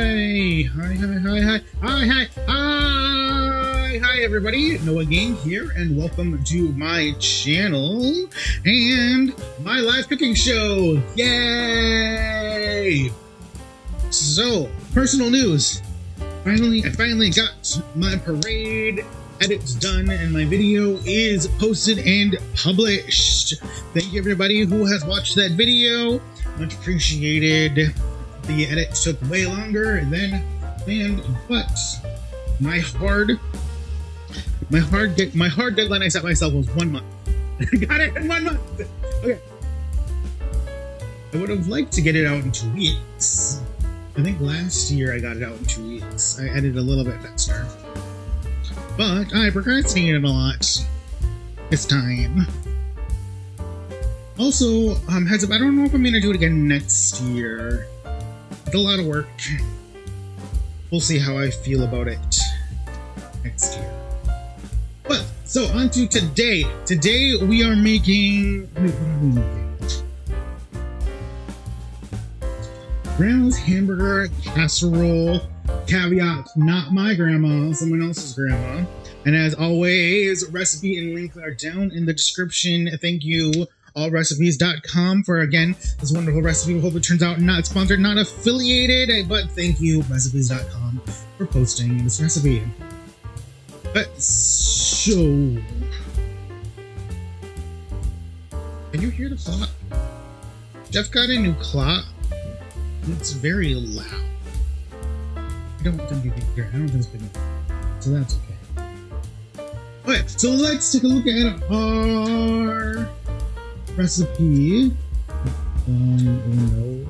Hi everybody, Noah Gang here, and welcome to my channel and my live cooking show. Yay! So, personal news. I finally got my parade edits done, and my video is posted and published. Thank you everybody who has watched that video. Much appreciated. The edit took way longer than planned, but my hard deadline I set myself was 1 month. I got it in 1 month. Okay. I would have liked to get it out in 2 weeks. I think last year I got it out in 2 weeks. I edited a little bit faster, but I procrastinated a lot this time. Also, heads up, I don't know if I'm gonna do it again next year. It's a lot of work. We'll see how I feel about it next year. But, so on to today. Today we are making... What are we making? Grandma's Hamburger Casserole. Caveat, not my grandma, someone else's grandma. And as always, recipe and link are down in the description. Thank you, Allrecipes.com, for, again, this wonderful recipe. We hope it turns out not sponsored, not affiliated, but thank you, Recipes.com, for posting this recipe. So, can you hear the clock? Jeff got a new clock. It's very loud. I don't think you can hear it. I don't think it's big enough. So that's okay. Okay, so let's take a look at our recipe. No.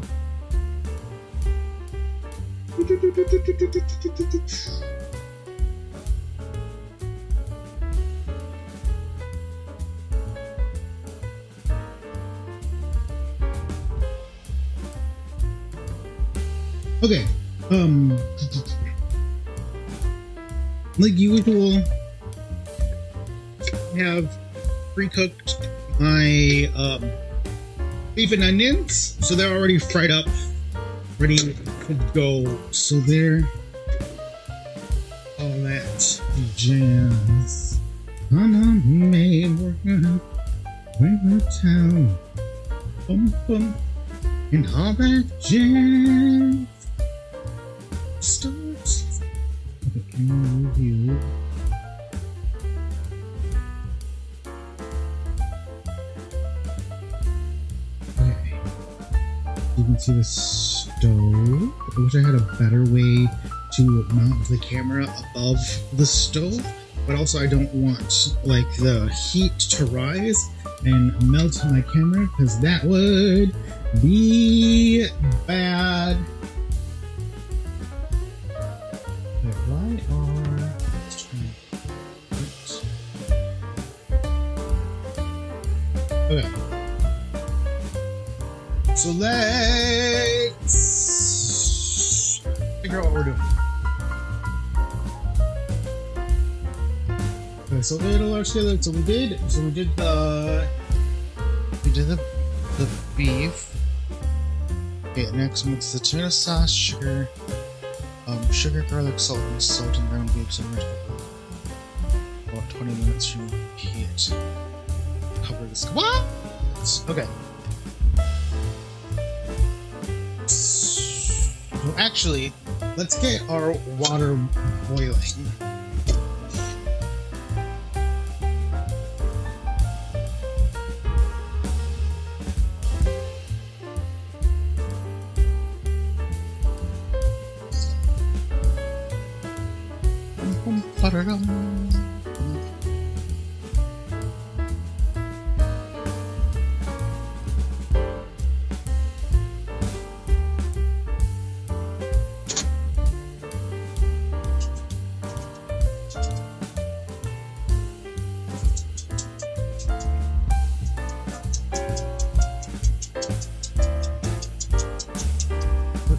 Okay, like usual, I have pre-cooked my beef and onions, so they're already fried up, ready to go. So they're all that jazz. Mama made working in town, bum bum, and all that jazz. Starts. Okay, can you review? Okay. You can see the stove. I wish I had a better way to mount the camera above the stove, but also I don't want like the heat to rise and melt my camera, because that would be bad. Okay. So let's figure out what we're doing. Okay, so we did a large scale. So we did the beef. Okay, next what's the tomato sauce, sugar, garlic, salt, and ground beef. So we're gonna about 20 minutes from heat. Cover this. What? Okay. So actually, let's get our water boiling.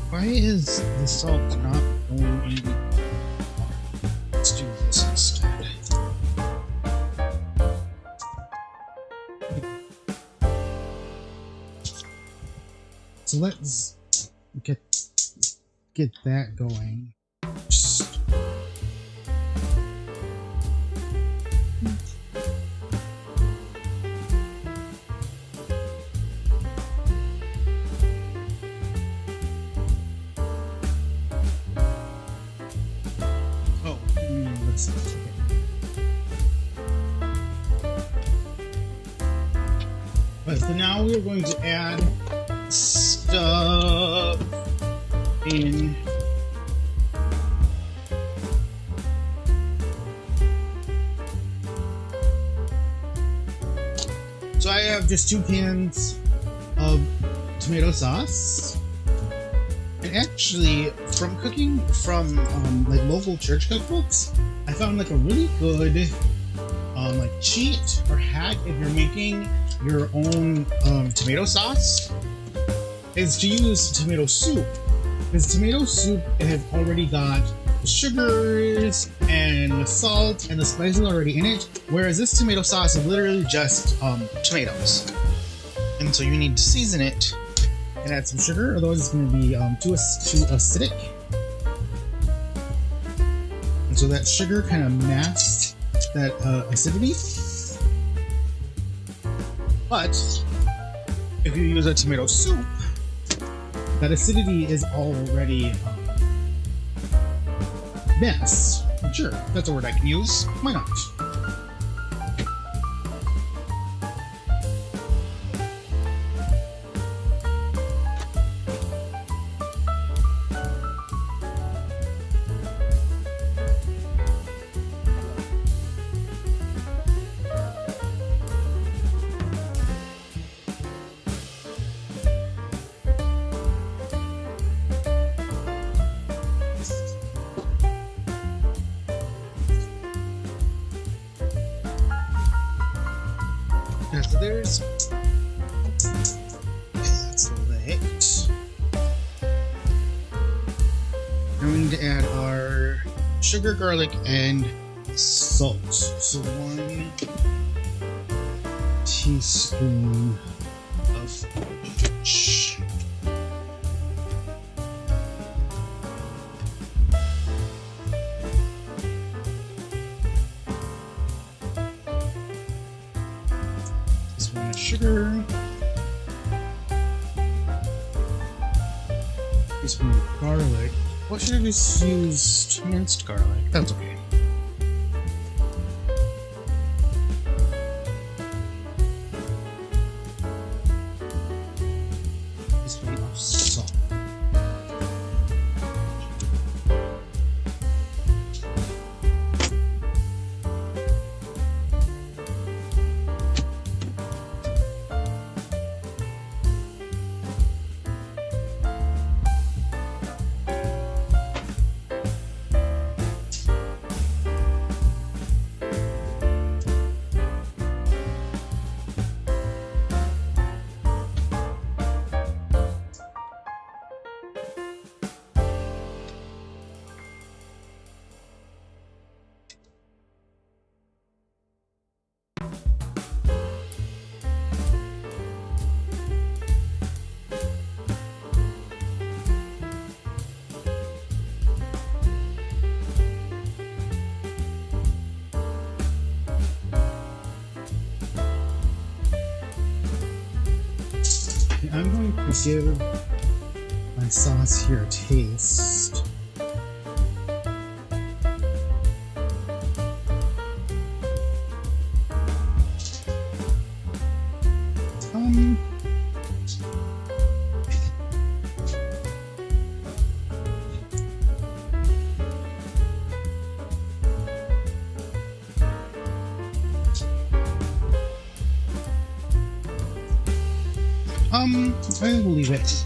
Why is the salt not going in? Let's do this instead. So let's get get that going. Just... Oh, let's see. Okay. So now we're going to add stuff in. So I have just 2 cans of tomato sauce. And actually, from cooking from like local church cookbooks, I found like a really good like cheat or hack if you're making your own tomato sauce is to use tomato soup. Because tomato soup has already got the sugars and the salt and the spices already in it, whereas this tomato sauce is literally just tomatoes. And so you need to season it and add some sugar, otherwise it's going to be too acidic. And so that sugar kind of masks that acidity. But if you use a tomato soup, that acidity is already masked. Sure, that's a word I can use. Why not? So there's that's it. We're going to add our sugar, garlic, and salt. So 1 teaspoon of each. Sugar, teaspoon of garlic. What should I just use? Minced garlic. That's okay. Teaspoon of salt. I'm going to give my sauce here a taste. I will leave it.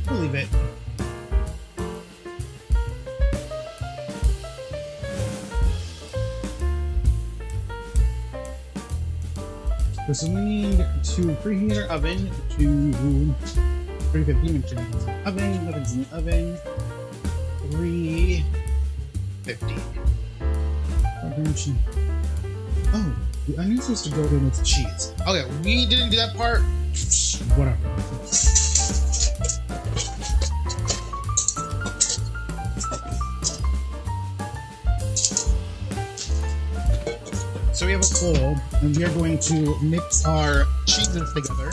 We'll leave it. So we need to preheat our oven to 350 minutes in the oven. Oven's in the oven. 350. cheese. Oh, the onions supposed to go in with the cheese. Okay, we didn't do that part. Whatever. So we have a bowl, and we are going to mix our cheeses together.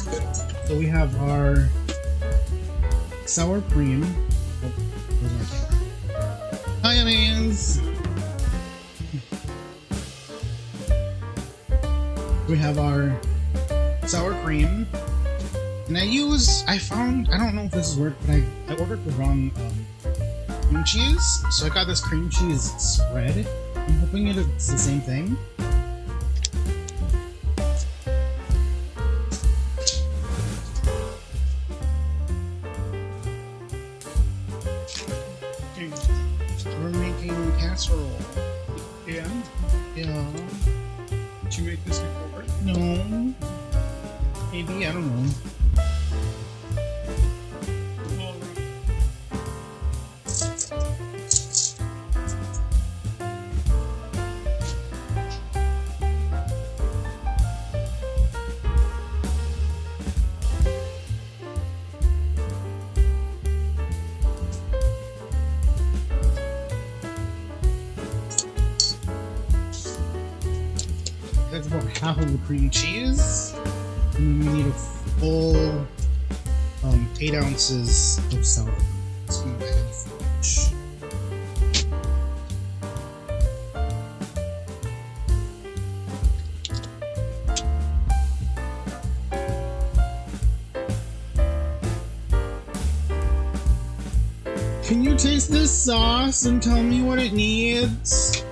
So we have our sour cream. Oh, where's our camera? Hi, onions! We have our sour cream. And I found, I don't know if this is work, but I ordered the wrong cream cheese. So I got this cream cheese spread. I'm hoping it's the same thing. We're making casserole. Yeah? Yeah. Did you make this before? No. Maybe, I don't know. That's about half of the cream cheese. And then we need a full 8 ounces of sour cream. So I'm gonna add fudge. Can you taste this sauce and tell me what it needs?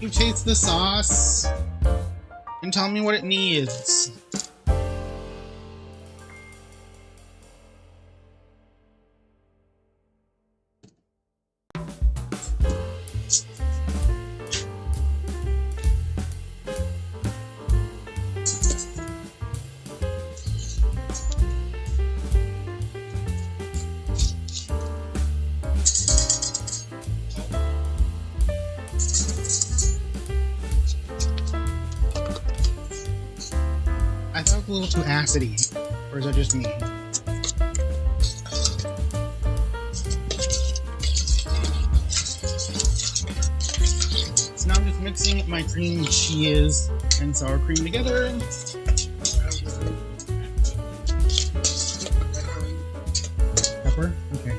You taste the sauce and tell me what it needs. I thought it was a little too acidy, or is that just me? So now I'm just mixing my cream cheese and sour cream together. Pepper? Okay.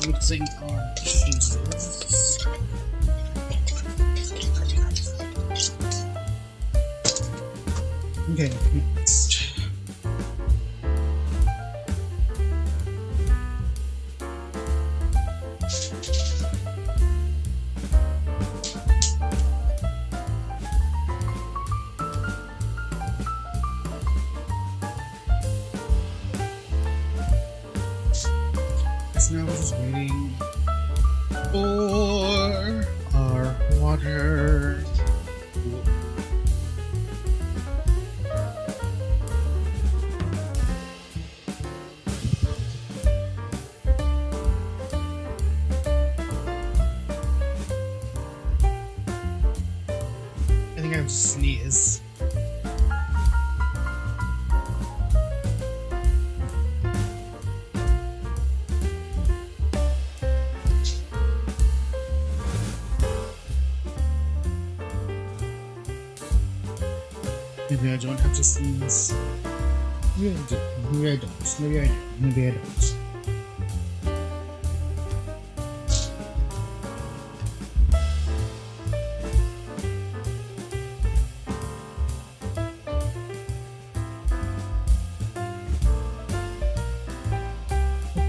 Mixing our cheeses. Okay, next. Now we're just waiting for our water. I think I have to sneeze. Maybe I don't have to sneeze. Maybe I do. Maybe I don't. Maybe I do. Maybe I don't.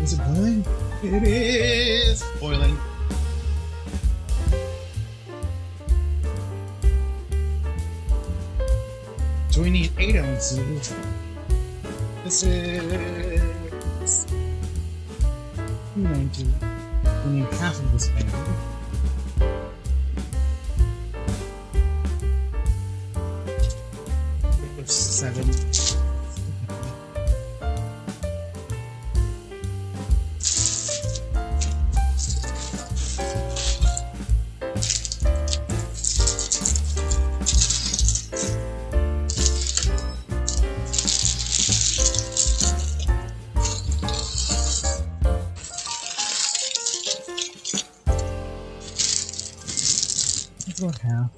Is it boiling? It is boiling. So we need 8 ounces. This is 290. We need half of this bag. It was 7. About half.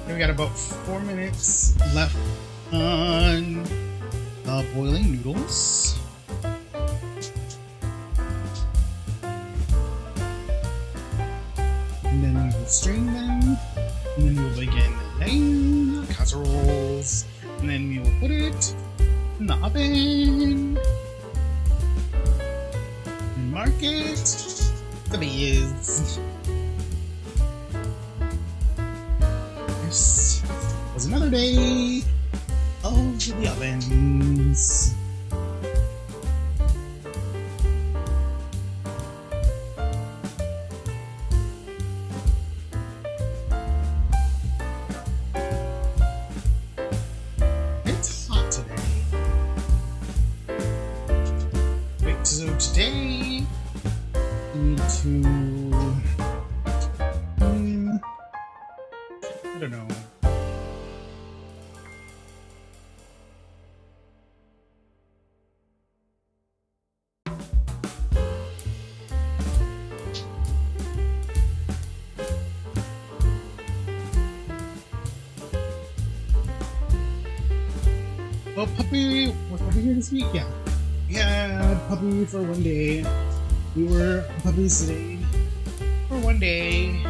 We got about 4 minutes left on boiling noodles. And then we will strain them. And then we will begin laying casseroles. And then we will put it in the oven. And mark it the biz. This was another day of the ovens. It's hot today. Wait, so today we need to I don't know. Well, Puppy was Puppy here this week? Yeah. We had Puppy for one day. We were Puppy sitting for one day.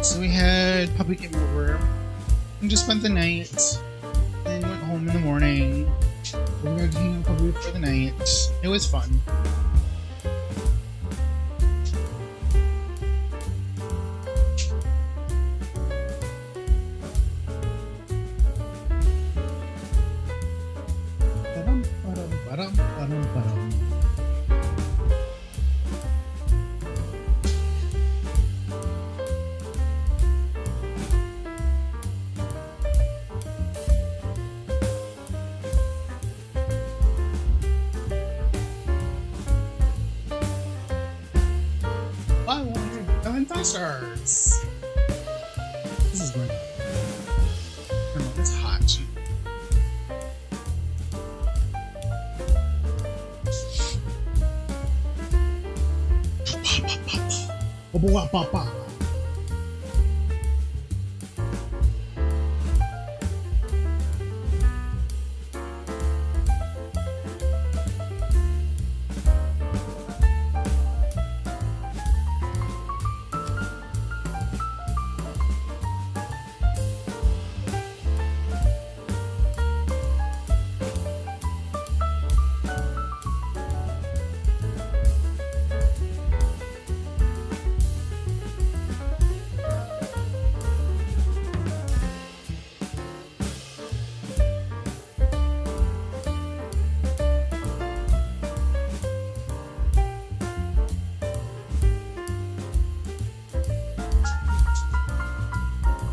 So we had Puppy came over and just spent the night, then went home in the morning. We were hanging out Puppy for the night. It was fun. Ba-dum. I wanted 5 stars. This is great. Oh, it's hot.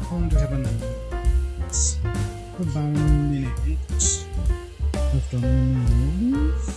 How long do we have on the notes? About a minute. Left on the nose.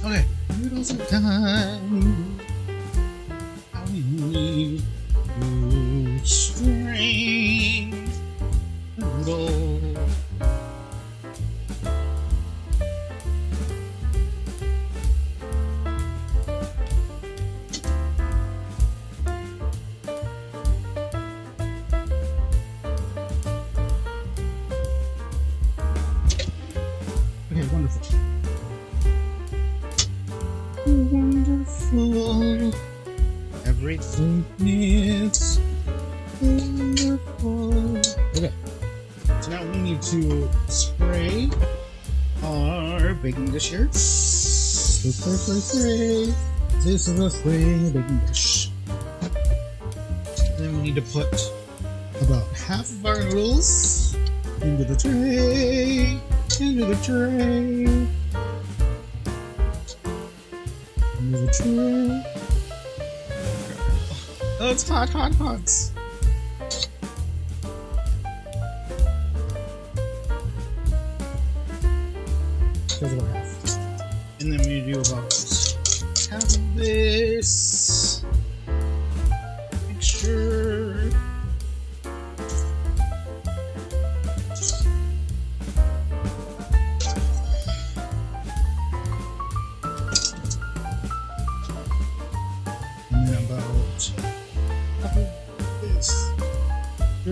Okay, noodles are done. How we need to strain the noodle. Okay, wonderful. Wonderful, everything is wonderful. Okay, so now we need to spray our baking dish here. Spray. This is a spray baking dish. Then we need to put about half of our noodles into the tray. Into the tray. Oh, it's hot. That's about half. And then we do about half of this mixture. And then about half of this. I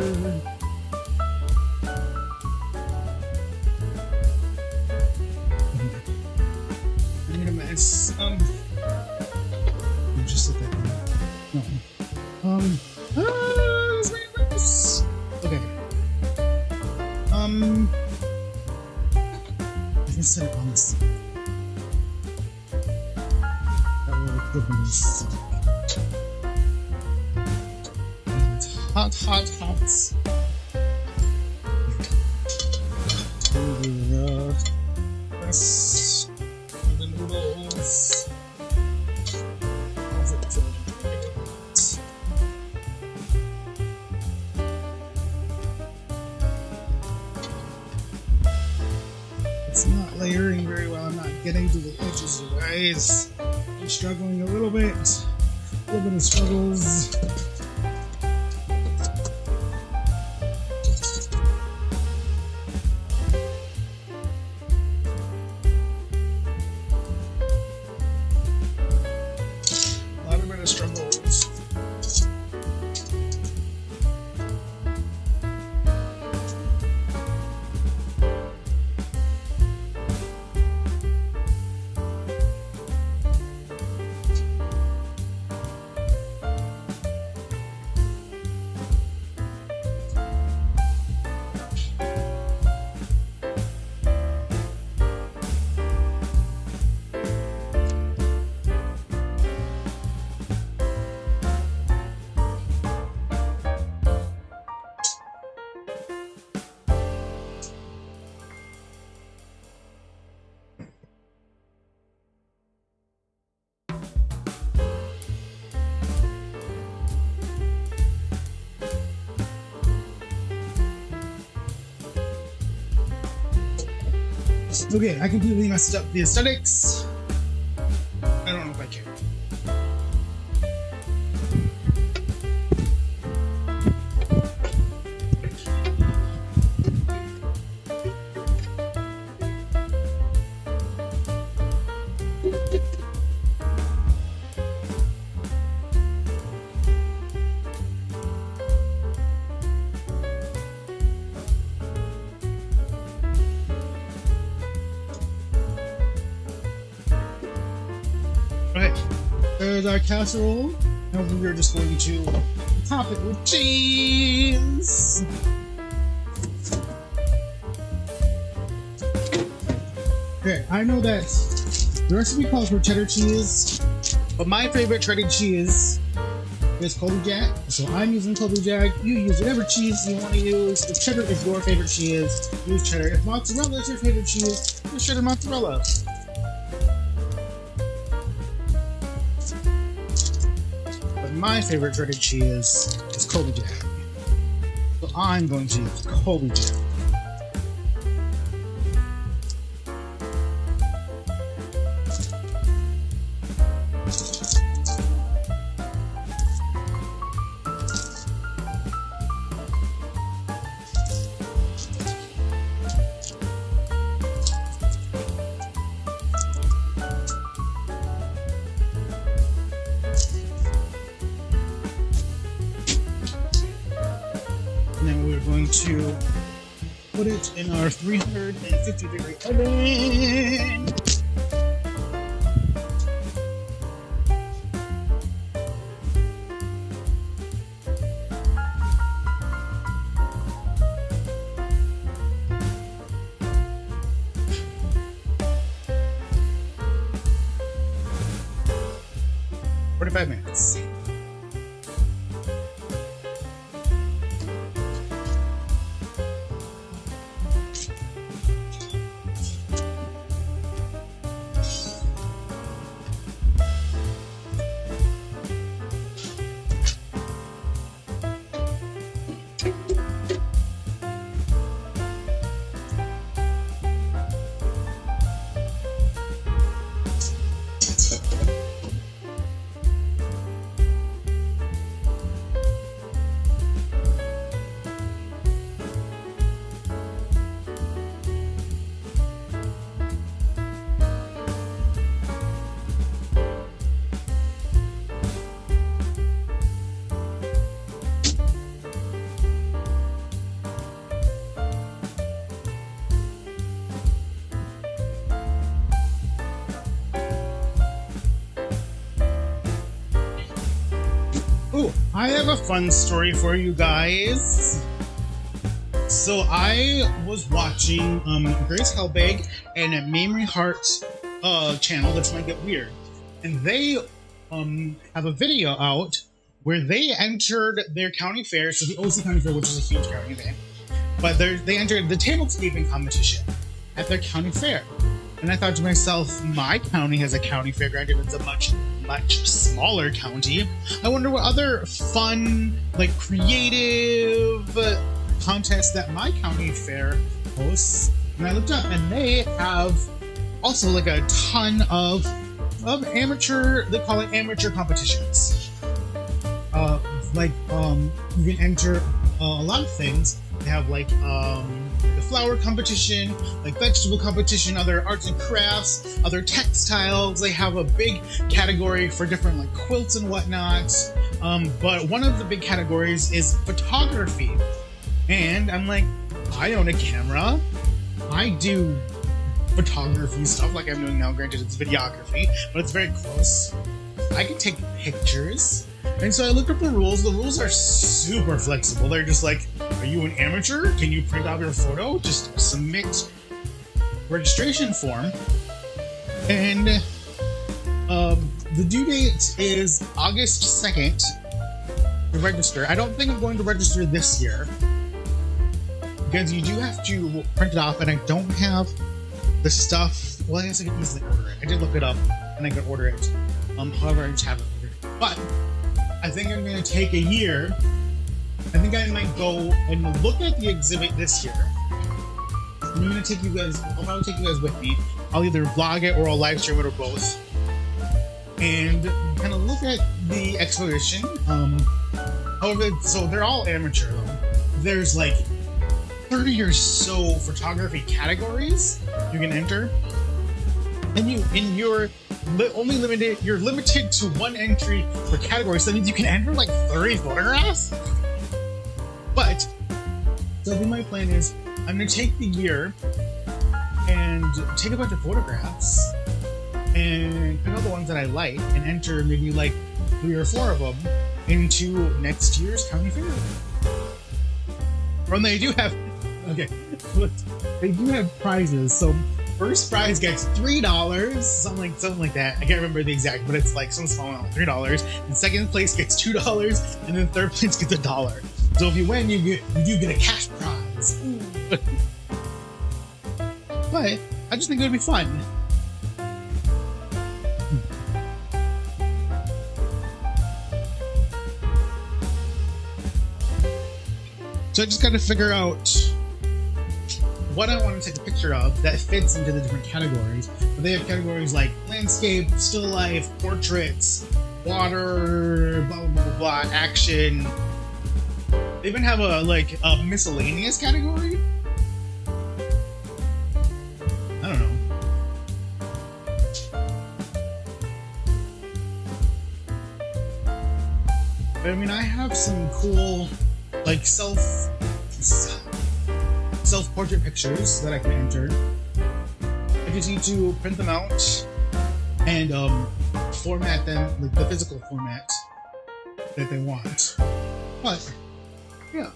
made a mess. Just let that go. No. This made a mess. Okay. I can set it on the sink. That will look good on the sink. hot, hot, hot. The rest of the noodles. It's not layering very well. I'm not getting to the edges, you guys. I'm struggling a little bit. A little bit of struggles. A lot of bit of struggles. Okay, I completely messed up the aesthetics. I don't know if I care. There's our casserole. Now we're just going to top it with cheese. Okay, I know that the recipe calls for cheddar cheese, but my favorite shredded cheese is Colby Jack. So I'm using Colby Jack. You use whatever cheese you want to use. If cheddar is your favorite cheese, use cheddar. If mozzarella is your favorite cheese, use cheddar mozzarella. My favorite shredded cheese is Colby Jack. So I'm going to use Colby Jack. Now we're going to put it in our 350-degree oven. For 45 minutes. Ooh, I have a fun story for you guys. So I was watching Grace Helbig and Mamrie Hart's channel. That's Might Get Weird, and they have a video out where they entered their county fair, so the OC County Fair, which is a huge county thing, but they entered the tablescaping competition at their county fair. And I thought to myself, my county has a county fair, granted it's a much smaller county. I wonder what other fun, like creative contests that my county fair hosts. And I looked up and they have also like a ton of amateur, they call it amateur competitions. You can enter a lot of things. They have like the flower competition, like vegetable competition, other arts and crafts, other textiles. They have a big category for different like quilts and whatnot. But one of the big categories is photography. And I'm like, I own a camera. I do photography stuff like I'm doing now. Granted, it's videography, but it's very close. I can take pictures. And so I looked up the rules. The rules are super flexible. They're just like, are you an amateur? Can you print out your photo? Just submit registration form. And the due date is August 2nd to register. I don't think I'm going to register this year because you do have to print it off, and I don't have the stuff. Well, I guess I can easily order it. I did look it up and I could order it. However, I just haven't ordered it. But I think I'm going to take a year. I think I might go and look at the exhibit this year. I'm going to take you guys, I'll probably take you guys with me. I'll either vlog it or I'll live stream it or both. And kind of look at the exposition. However, so they're all amateur though. There's like 30 or so photography categories you can enter. And you're limited to one entry per category, so that means you can enter like 30 photographs. But so I think my plan is I'm gonna take the year and take a bunch of photographs and pick out the ones that I like and enter maybe like 3 or 4 of them into next year's county fair. Or they do have prizes. So first prize gets $3, something like that. I can't remember the exact, but it's like some small amount, $3. And second place gets $2, and then third place gets $1. So if you win, you do get a cash prize. But I just think it would be fun. So I just got to figure out what I want to take a picture of that fits into the different categories. But they have categories like landscape, still life, portraits, water, blah blah blah, blah action. They even have a miscellaneous category. I don't know. But I mean, I have some cool like self-portrait pictures that I can enter. I just need to print them out and format them, like the physical format that they want. But yeah,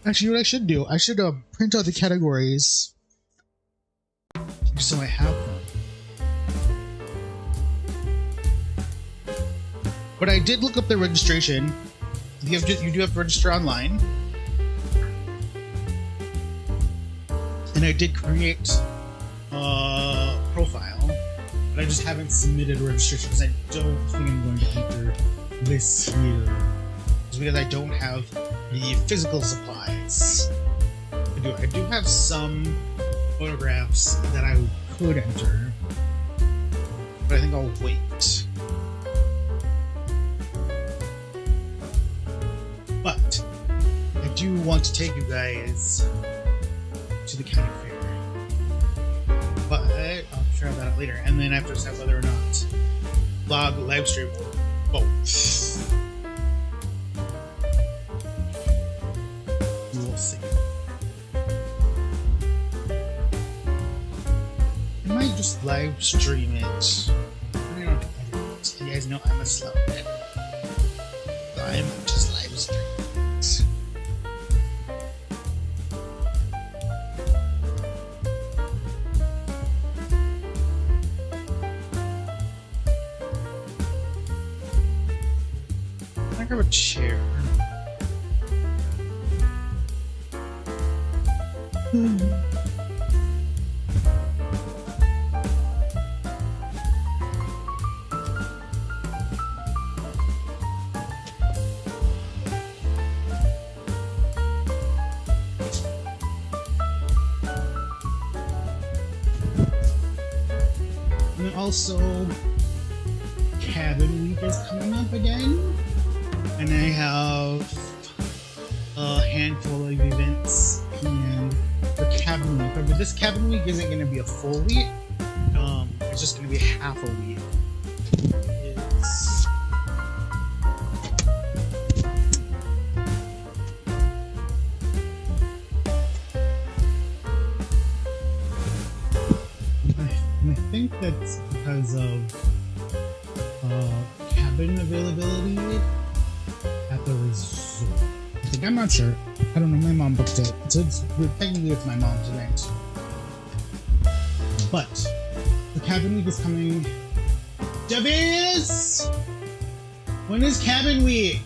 actually, what I should do, I should print out the categories just so I have them. But I did look up the registration. You do have to register online. And I did create a profile, but I just haven't submitted a registration because I don't think I'm going to enter this year. Just because I don't have the physical supplies. I do have some photographs that I could enter, but I think I'll wait. But I do want to take you guys to the county fair, but I'll try that out later, and then I have to decide whether or not vlog, live stream, or both. We'll see. I might just live stream it. I don't edit it. You guys know I'm a slow editor, so I might just live stream it. I grab a chair? And also, Cabin Week is coming up again, and I have a handful of events planned for Cabin Week. But this Cabin Week isn't going to be a full week. It's just going to be half a week. I think that's because of cabin availability at the resort. I think, I'm not sure. I don't know. My mom booked it, so technically it's my mom's event. But the Cabin Week is coming. Javis! When is Cabin Week?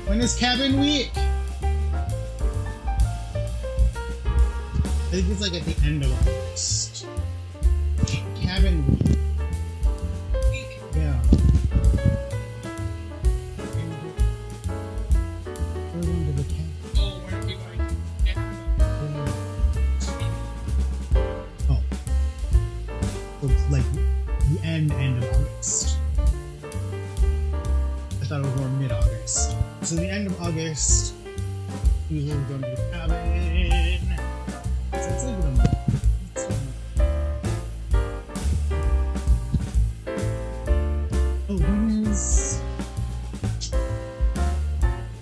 When is Cabin Week? I think it's like at the end of August. Cabin Week. Yeah. We're going to the cabin. Oh, where are we going? Oh. So it's like the end of August. I thought it was more mid-August. So the end of August, we were going to the cabin. So it's like a month. Oh, when is...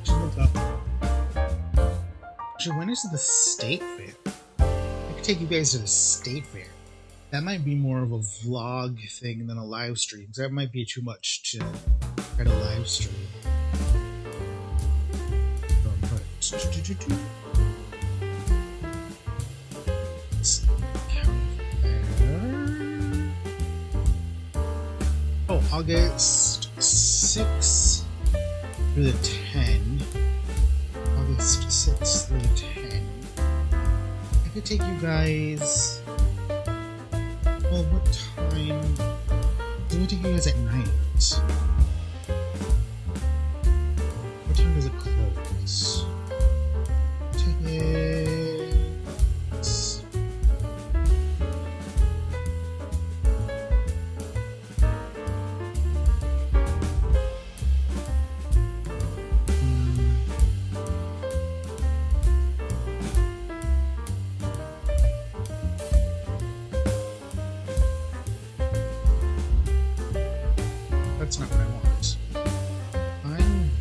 Should look up. Actually, when is the state fair? I could take you guys to the state fair. That might be more of a vlog thing than a live stream. That might be too much to try to live stream. Oh, August 6th through the 10. August 6th through the 10. I could take you guys. Well, what time? Let me take you guys at night. What time does it close? Tickets. That's not what I want. I want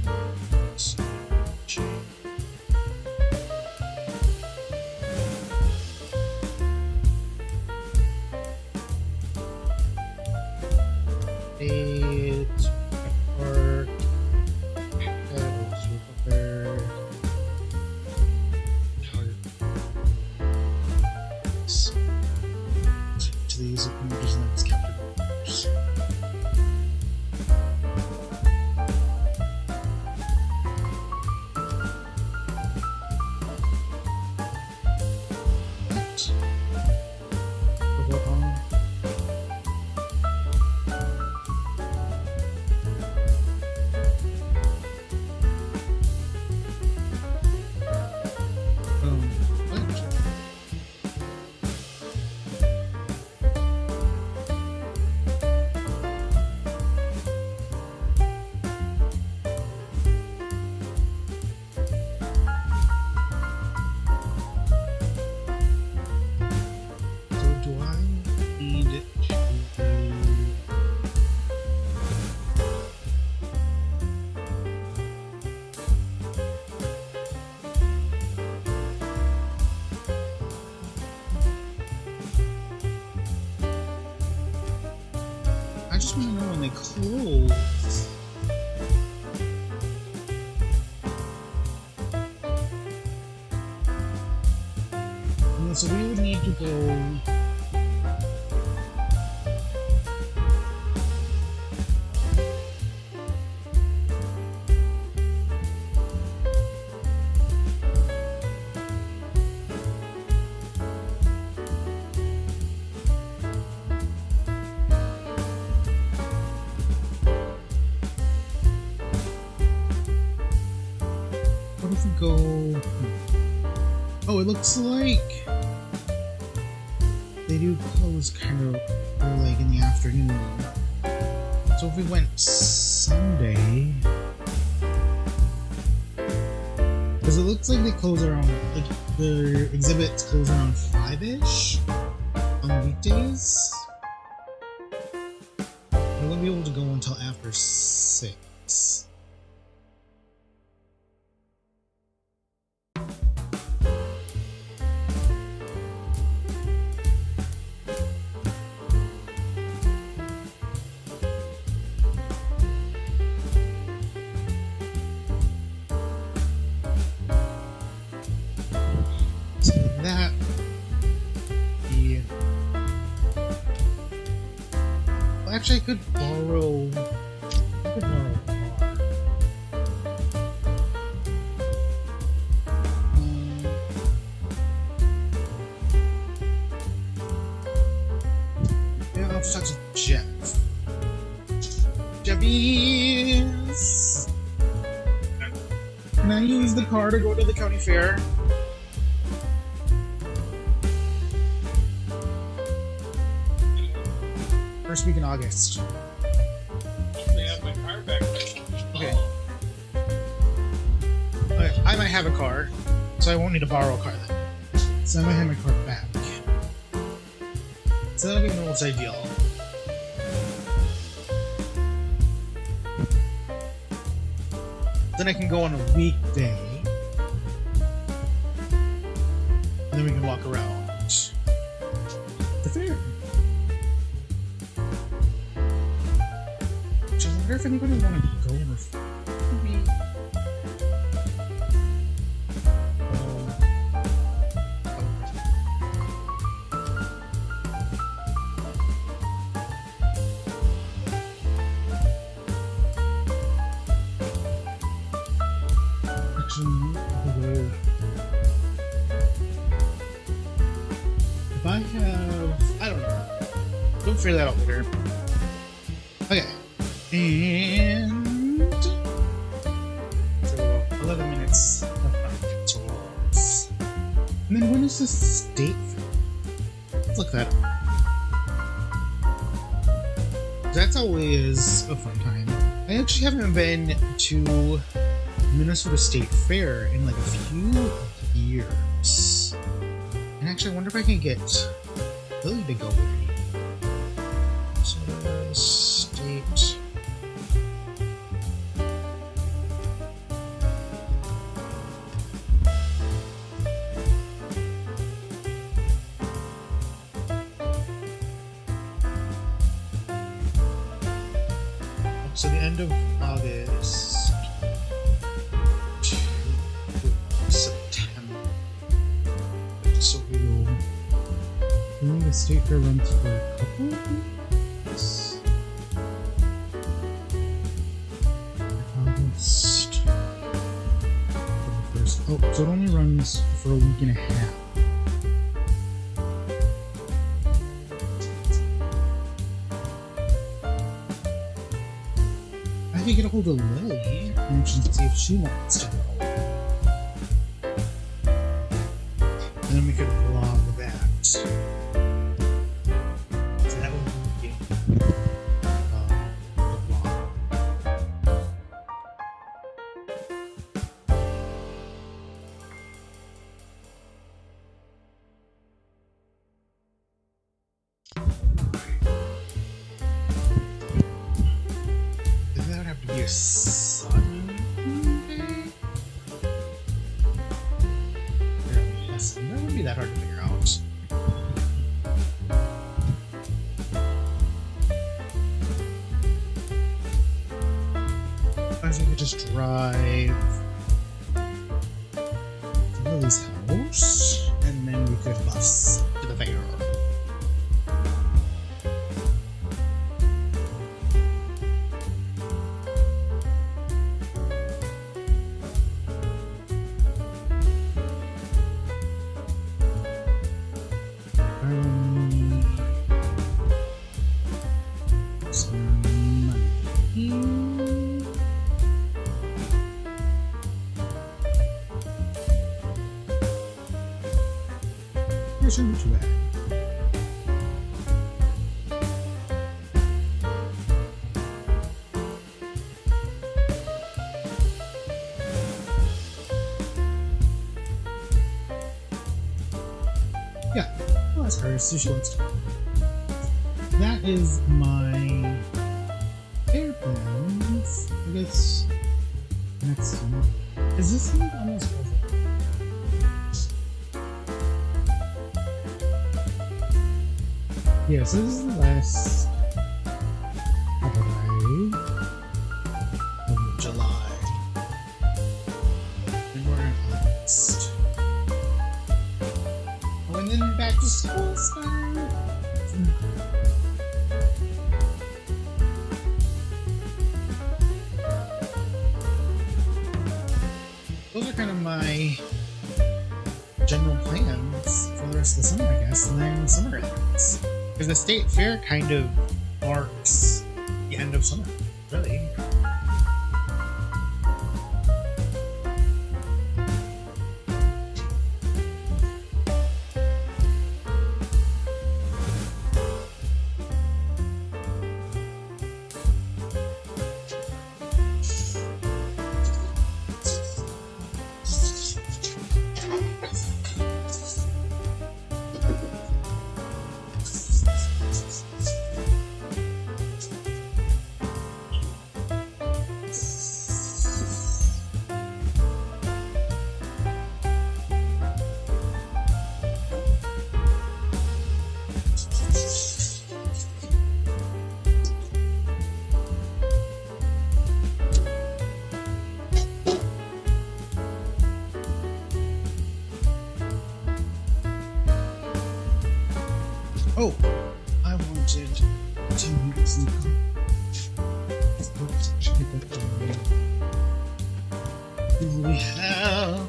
Eight Park to these images and then capture pictures. I just want to know when they close. And so we would need to go. go. Oh, it looks like they do close kind of like in the afternoon. So if we went Sunday, because it looks like they close around, like the exhibits close around 5-ish on weekdays. I won't be able to go until after 6. That yeah. Well, actually, I could borrow. I could borrow a car. Yeah, I'll talk to Jeff. Jeffies! Can I use the car to go to the county fair? First week in August. Hopefully I have my car back. Okay. Okay, I might have a car, so I won't need to borrow a car then. So I might have my car back. So that'll be the most ideal. Then I can go on a weekday. And then we can walk around the fair. I wonder if anybody want to go with me. Actually, if I have, I don't know. We'll figure that out later. Okay. And so 11 minutes of tours. And then when is the state fair? Let's look that up. That's always a fun time. I actually haven't been to Minnesota State Fair in like a few years. And actually I wonder if I can get Billy to go with me. So state. So the end of August to September. So we will. I think the state fair runs for a couple of weeks. August. Oh, so it only runs for a week and a half. I can get a hold of Lily and she can see if she wants to go. And then we could vlog that. So that would be the vlog. That would have to be a Sunday? Yes, that wouldn't be that hard to figure out. I think we could just drive to Lily's house, and then we could bus to the fair. shouldn't be too bad. Yeah, well, that's her. Sushi looks good. That is my airplanes. I guess next one. Is this one almost perfect? Yeah, so this is the last holiday of July. And we're in August. Oh, and then back to school starts. Those are kind of my general plans for the rest of the summer, I guess, and then summer ends. Because the state fair kind of marks the end of summer, really. Oh, I wanted to make some. Do we have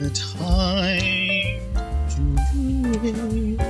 the time to do it?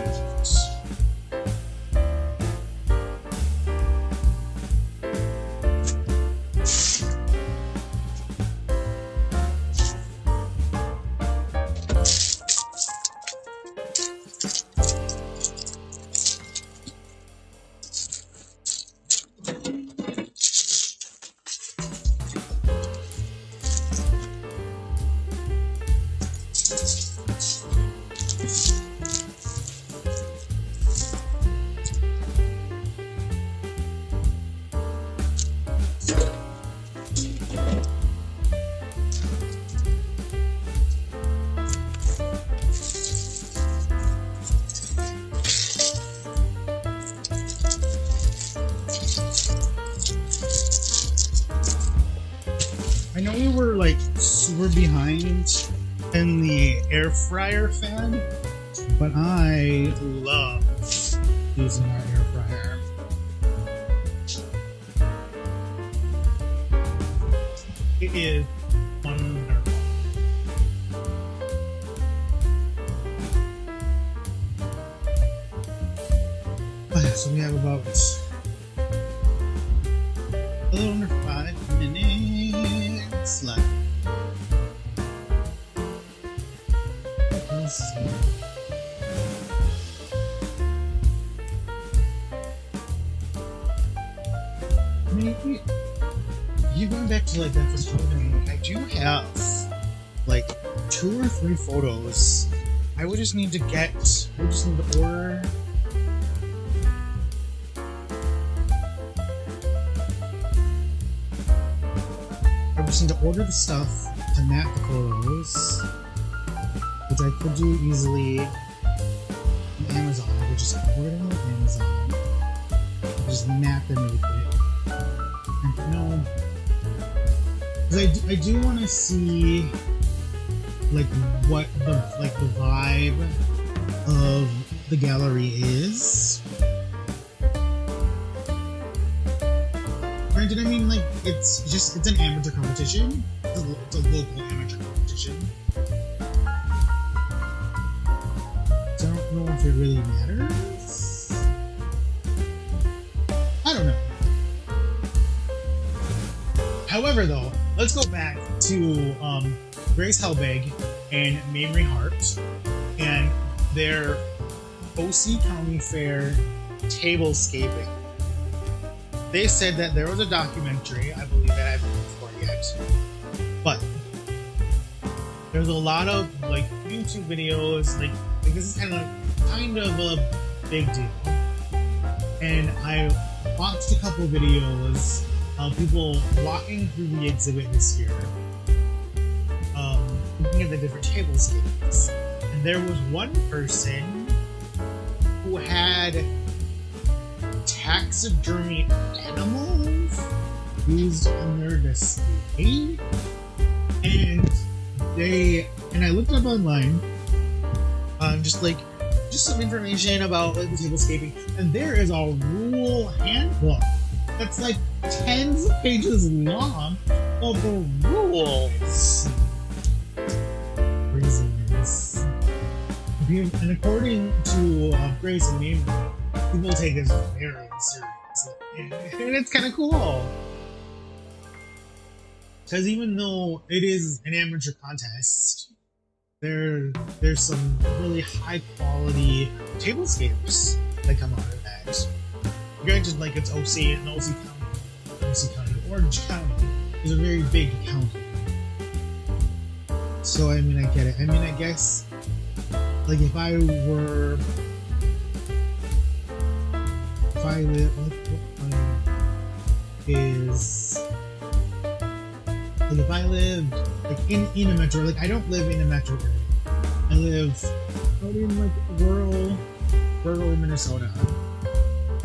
I know we were like super behind in the air fryer fan, but I love using our air fryer. It is wonderful. Okay, so we have about a little under 5 minutes left. Let's see. Maybe you going back to like that first photo, I do have like 2 or 3 photos. I would just need to order. I just need to order the stuff to map the photos, which I could do easily on Amazon. I could just order them on Amazon, just map them really quick. And no, because I do want to see like what the vibe of the gallery is. Granted, I mean, like, it's an amateur competition. It's a local amateur competition. So I don't know if it really matters. I don't know. However, though, let's go back to Grace Helbig and Mamrie Hart and their OC County Fair tablescaping. They said that there was a documentary, I believe that I haven't looked for yet, but there's a lot of like YouTube videos, like this is kind of a big deal. And I watched a couple videos of people walking through the exhibit this year, looking at the different tablescapes. And there was one person who had taxidermy animals used on their display, and I looked up online, just some information about like the tablescaping, and there is a rule handbook that's like tens of pages long of the rules. Craziness. And according to Grace and Name, people take this very seriously, and it's kind of cool. Because even though it is an amateur contest, there's some really high quality tablescapes that come out of that. Granted, like it's OC and OC County, Orange County is a very big county. So I mean, I get it. I mean, I guess like if I live, if I lived like in a metro, like I don't live in a metro area. I live out in like rural Minnesota,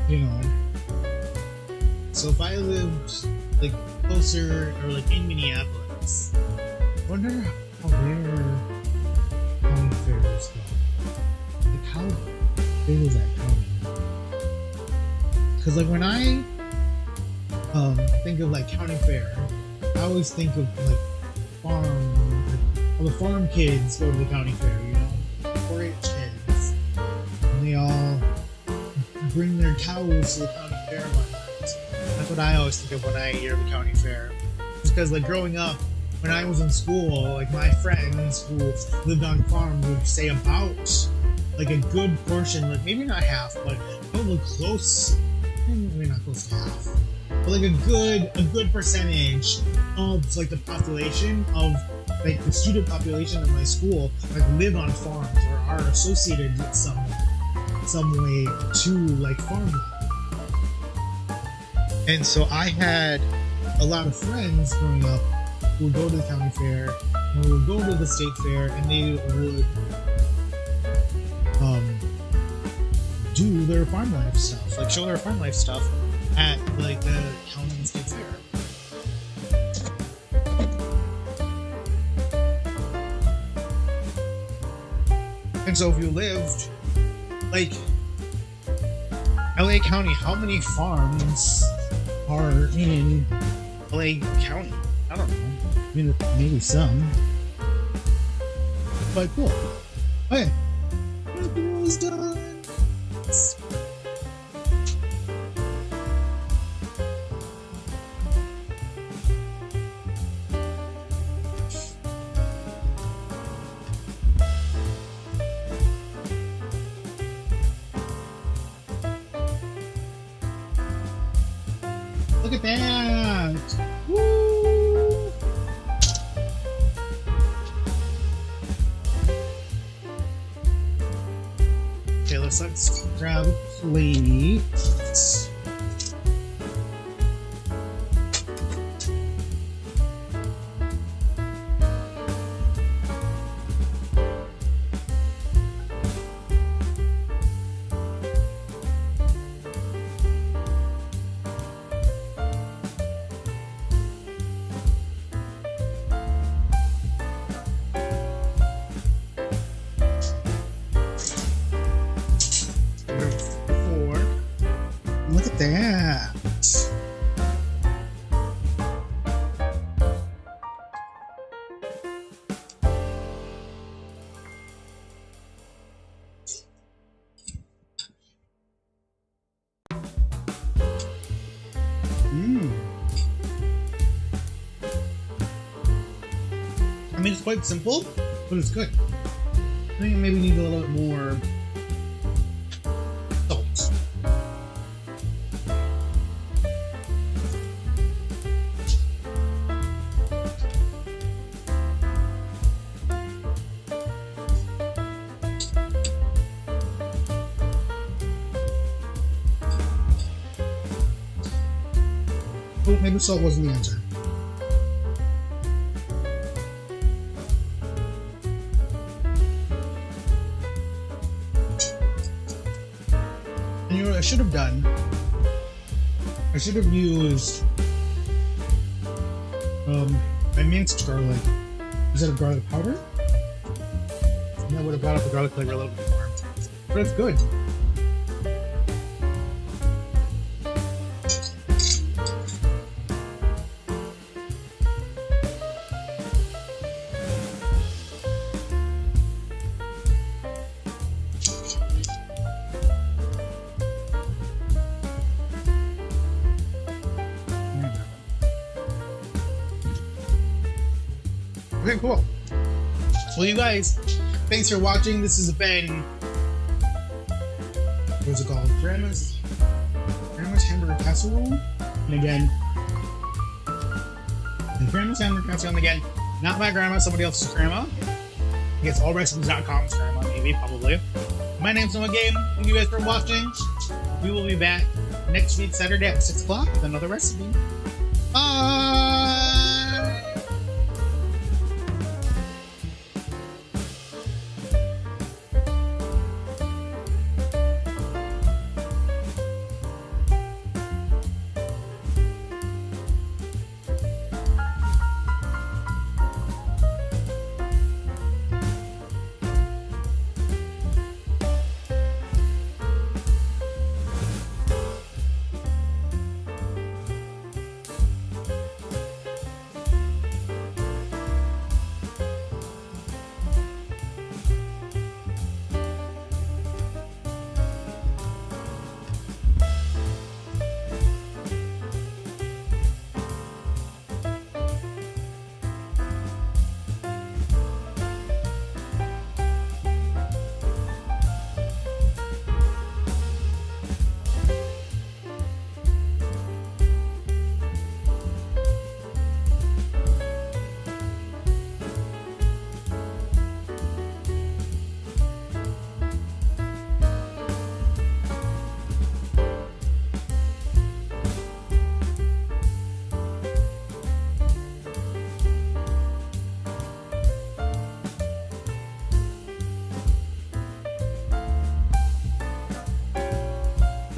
you know. So if I lived like closer or like in Minneapolis, I wonder where county fairs go. Like how big is that county? Because like when I think of like county fair, I always think of like all the farm kids go to the county fair, you know, 4-H kids, and they all bring their cows to the county fair one night. That's what I always think of when I hear the county fair. Just because like growing up, when I was in school, like my friends who lived on farms would say about like a good portion, like maybe not half, but probably close, maybe not close to half, but like a good percentage of like the population of like the student population of my school like live on farms or are associated in some way to like farmland. And so I had a lot of friends growing up who would go to the county fair and would go to the state fair, and they would do their farm life stuff, like show their farm life stuff at like the county and state fair. And so if you lived like LA County, how many farms are in LA County? I don't know. I mean, maybe some. But cool. Okay. The roll is done. Look at that! Woo! Okay, let's grab a plate. Look at that. I mean, it's quite simple, but it's good. think maybe need a little bit more salt. Oh, maybe salt wasn't the answer. And you know what I should have done? I should have used my minced garlic instead of garlic powder. And that would have brought up the garlic flavor a little bit more. But it's good. Okay, cool. Well, you guys, thanks for watching. This has been, what's it called? Grandma's Hamburger Casserole. And again, Grandma's Hamburger Casserole. And again, not my grandma, somebody else's grandma. I guess Allrecipes.com's grandma, maybe, probably. My name's Noah Game. Thank you guys for watching. We will be back next week, Saturday at 6 o'clock with another recipe. Bye!